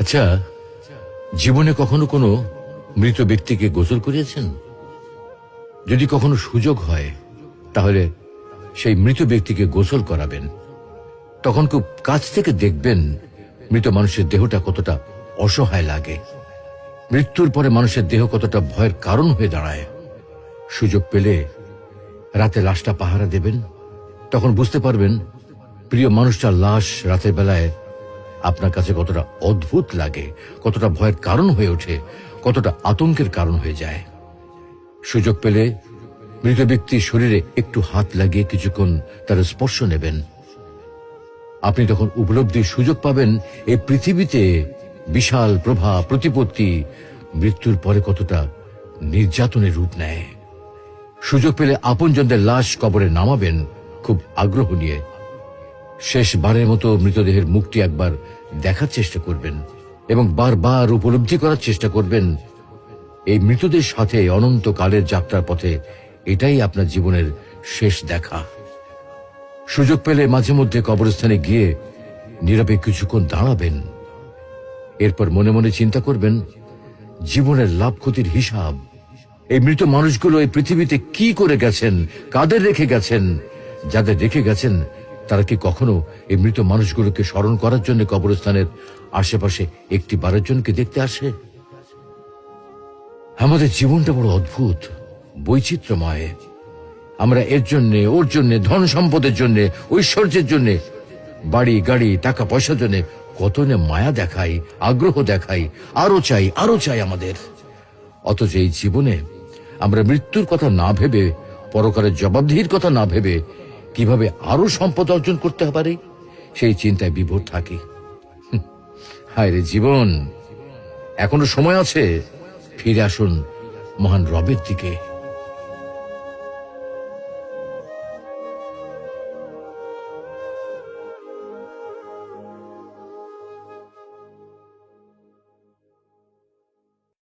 আচ্ছা, জীবনে কখনো কোনো মৃত ব্যক্তিকে গোসল করিয়েছেন? যদি কখনো সুযোগ হয় তাহলে সেই মৃত ব্যক্তিকে গোসল করাবেন। তখন খুব কাছ থেকে দেখবেন মৃত মানুষের দেহটা কতটা অসহায় লাগে, মৃত্যুর পরে মানুষের দেহ কতটা ভয়ের কারণ হয়ে দাঁড়ায়। সুযোগ পেলে রাতে লাশটা পাহারা দেবেন, তখন বুঝতে পারবেন প্রিয় মানুষটার লাশ রাতের বেলায় আপনার কাছে কতটা অদ্ভুত লাগে, কতটা ভয়ের কারণ হয়ে ওঠে, কতটা আতঙ্কের কারণ হয়ে যায়। সুযোগ পেলে মৃত ব্যক্তির শরীরে একটু হাত লাগিয়ে কিছুক্ষণ তার স্পর্শ নেবেন। আপনি তখন উপলব্ধির সুযোগ পাবেন এই পৃথিবীতে বিশাল প্রভাব প্রতিপত্তি মৃত্যুর পরে কতটা নির্যাতনের রূপ নেয়। সুযোগ পেলে আপনজনদের লাশ কবরে নামাবেন খুব আগ্রহ নিয়ে। শেষবারের মতো মৃতদেহের মুখটি একবার দেখার চেষ্টা করবেন এবং বারবার উপলব্ধি করার চেষ্টা করবেন এই মৃতদের সাথে অনন্তকালের যাত্রার পথে এটাই আপনার জীবনের শেষ দেখা। সুযোগ পেলে মাঝে মধ্যে কবরস্থানে গিয়ে নীরবে কিছুক্ষণ দাঁড়াবেন। এরপর মনে মনে চিন্তা করবেন জীবনের লাভ ক্ষতির হিসাব। এই মৃত মানুষগুলো এই পৃথিবীতে কি করে গেছেন, কাদের রেখে গেছেন। যাদের রেখে গেছেন তারা কি কখনো এই মৃত মানুষগুলোকে স্মরণ করার জন্য কবরস্থানের আশেপাশে একটি বারের জনকে দেখতে আসে? আমাদের জীবনটা বড় অদ্ভুত, বৈচিত্র্যময়। আমরা এর জন্যে, ওর জন্যে, ধন সম্পদের জন্যে, ঐশ্বর্যের জন্যে, বাড়ি গাড়ি টাকা পয়সার জন্যে কত না মায়া দেখাই, আগ্রহ দেখাই, আরো চাই আরো চাই আমাদের। অথচ এই জীবনে আমরা মৃত্যুর কথা না ভেবে, পরকালের জবাবদিহির কথা না ভেবে কিভাবে আরো সম্পদ অর্জন করতে পারে সেই চিন্তায় বিভোর থাকি। হায় রে জীবন, এখনো সময় আছে, ফিরে আসুন মহান রবের দিকে।